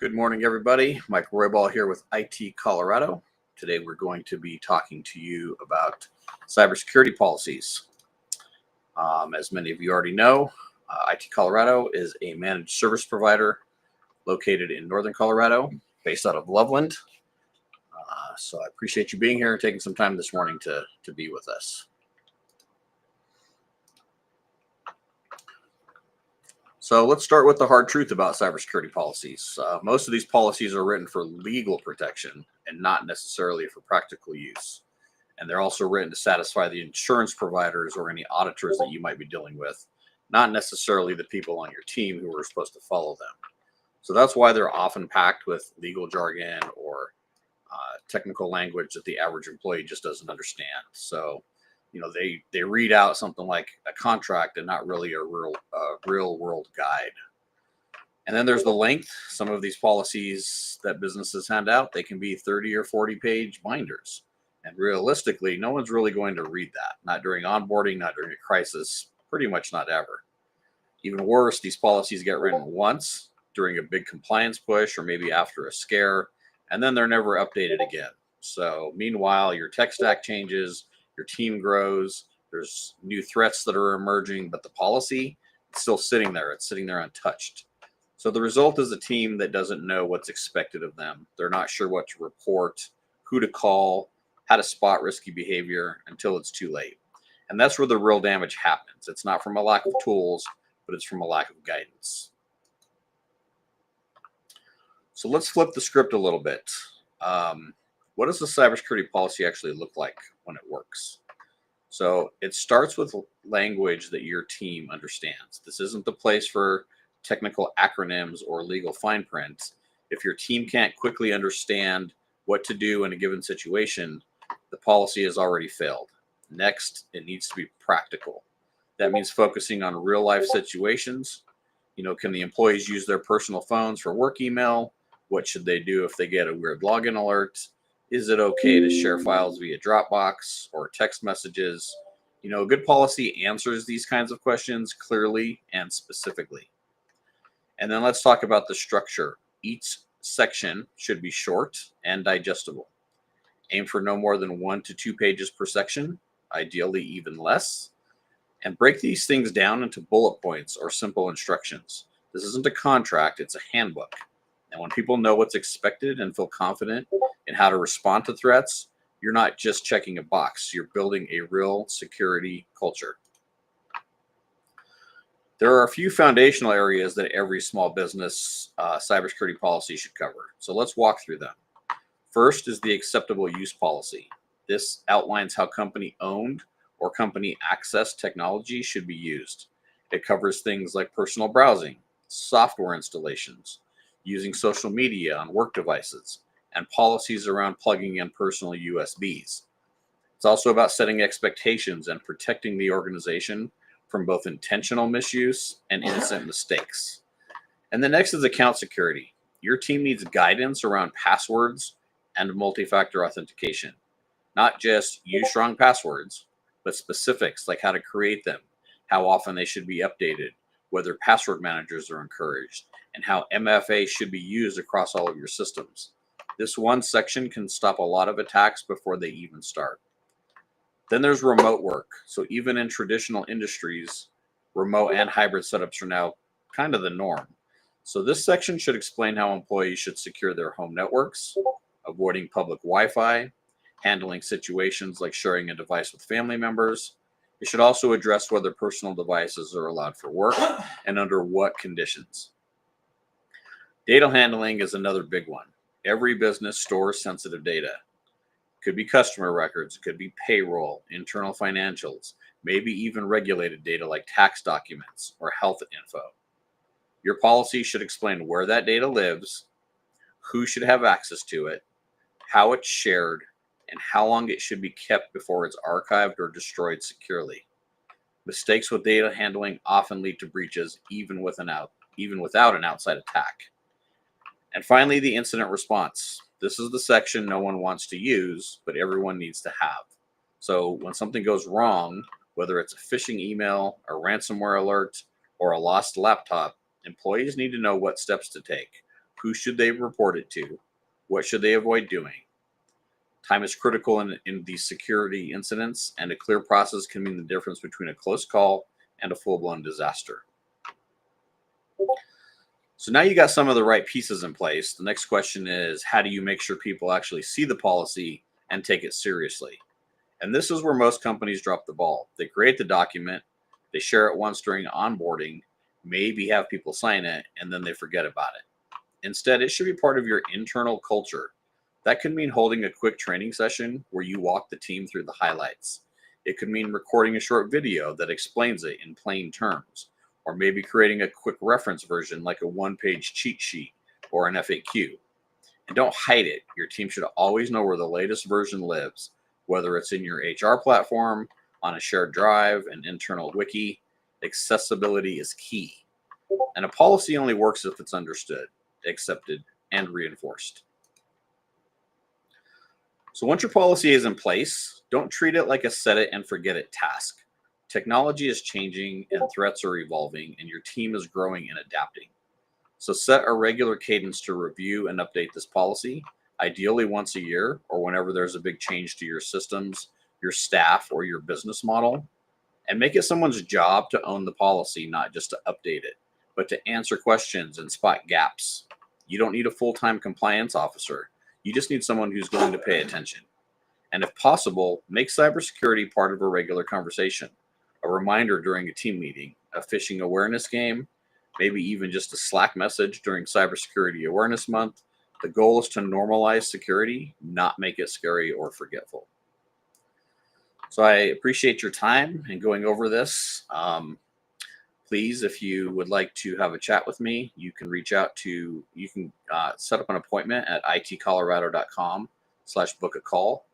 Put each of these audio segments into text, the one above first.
Good morning, everybody. Mike Roybal here with IT Colorado. Today we're going to be talking to you about cybersecurity policies. As many of you already know, IT Colorado is a managed service provider located in Northern Colorado, based out of Loveland. So I appreciate you being here and taking some time this morning to be with us. So let's start with the hard truth about cybersecurity policies. Most of these policies are written for legal protection and not necessarily for practical use. And they're also written to satisfy the insurance providers or any auditors that you might be dealing with, not necessarily the people on your team who are supposed to follow them. So that's why they're often packed with legal jargon or technical language that the average employee just doesn't understand. So they read out something like a contract and not really a real world guide. And then there's the length. Some of these policies that businesses hand out, they can be 30 or 40 page binders. And realistically, no one's really going to read that. Not during onboarding, not during a crisis, pretty much not ever. Even worse, these policies get written once during a big compliance push or maybe after a scare, and then they're never updated again. So meanwhile, your tech stack changes, your team grows, there's new threats that are emerging, but the policy is still sitting there. It's sitting there untouched. So the result is a team that doesn't know what's expected of them. They're not sure what to report, who to call, how to spot risky behavior until it's too late. And that's where the real damage happens. It's not from a lack of tools, but it's from a lack of guidance. So let's flip the script a little bit. What does the cybersecurity policy actually look like when it works? So it starts with language that your team understands. This isn't the place for technical acronyms or legal fine print. If your team can't quickly understand what to do in a given situation, the policy has already failed. Next, it needs to be practical. That means focusing on real life situations. Can the employees use their personal phones for work email? What should they do if they get a weird login alert? Is it okay to share files via Dropbox or text messages? A good policy answers these kinds of questions clearly and specifically. And then let's talk about the structure. Each section should be short and digestible. Aim for no more than 1 to 2 pages per section, ideally even less. And break these things down into bullet points or simple instructions. This isn't a contract, it's a handbook. And when people know what's expected and feel confident in how to respond to threats, you're not just checking a box, you're building a real security culture. There are a few foundational areas that every small business cybersecurity policy should cover. So let's walk through them. First is the acceptable use policy. This outlines how company-owned or company-accessed technology should be used. It covers things like personal browsing, software installations, using social media on work devices, and policies around plugging in personal USBs. It's also about setting expectations and protecting the organization from both intentional misuse and innocent mistakes. And the next is account security. Your team needs guidance around passwords and multi-factor authentication. Not just use strong passwords, but specifics like how to create them, how often they should be updated, whether password managers are encouraged, and how MFA should be used across all of your systems. This one section can stop a lot of attacks before they even start. Then there's remote work. So even in traditional industries, remote and hybrid setups are now kind of the norm. So this section should explain how employees should secure their home networks, avoiding public Wi-Fi, handling situations like sharing a device with family members. It should also address whether personal devices are allowed for work and under what conditions. Data handling is another big one. Every business stores sensitive data. It could be customer records, it could be payroll, internal financials, maybe even regulated data like tax documents or health info. Your policy should explain where that data lives, who should have access to it, how it's shared, and how long it should be kept before it's archived or destroyed securely. Mistakes with data handling often lead to breaches even without an outside attack. And finally, the incident response. This is the section no one wants to use, but everyone needs to have. So when something goes wrong, whether it's a phishing email, a ransomware alert, or a lost laptop, employees need to know what steps to take, Who should they report it to? What should they avoid doing? Time is critical in these security incidents, and a clear process can mean the difference between a close call and a full-blown disaster. So now you got some of the right pieces in place. The next question is, how do you make sure people actually see the policy and take it seriously? And this is where most companies drop the ball. They create the document, they share it once during onboarding, maybe have people sign it, and then they forget about it. Instead, it should be part of your internal culture. That could mean holding a quick training session where you walk the team through the highlights. It could mean recording a short video that explains it in plain terms, or maybe creating a quick reference version like a one-page cheat sheet or an FAQ. And don't hide it. Your team should always know where the latest version lives, whether it's in your HR platform, on a shared drive, an internal wiki. Accessibility is key. And a policy only works if it's understood, accepted, and reinforced. So once your policy is in place, don't treat it like a set it and forget it task. Technology is changing and threats are evolving, and your team is growing and adapting. So set a regular cadence to review and update this policy, ideally once a year or whenever there's a big change to your systems, your staff, or your business model. And make it someone's job to own the policy, not just to update it, but to answer questions and spot gaps. You don't need a full-time compliance officer. You just need someone who's going to pay attention. And if possible, make cybersecurity part of a regular conversation, a reminder during a team meeting, a phishing awareness game, maybe even just a Slack message during Cybersecurity Awareness Month. The goal is to normalize security, not make it scary or forgetful. So I appreciate your time in going over this. Please, if you would like to have a chat with me, you can reach out to, you can set up an appointment at itcolorado.com/book a call.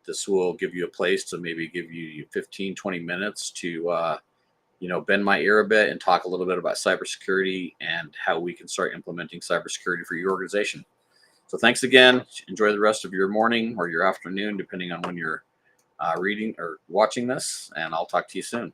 This will give you a place to maybe give you 15, 20 minutes to, bend my ear a bit and talk a little bit about cybersecurity and how we can start implementing cybersecurity for your organization. So thanks again. Enjoy the rest of your morning or your afternoon, depending on when you're reading or watching this, and I'll talk to you soon.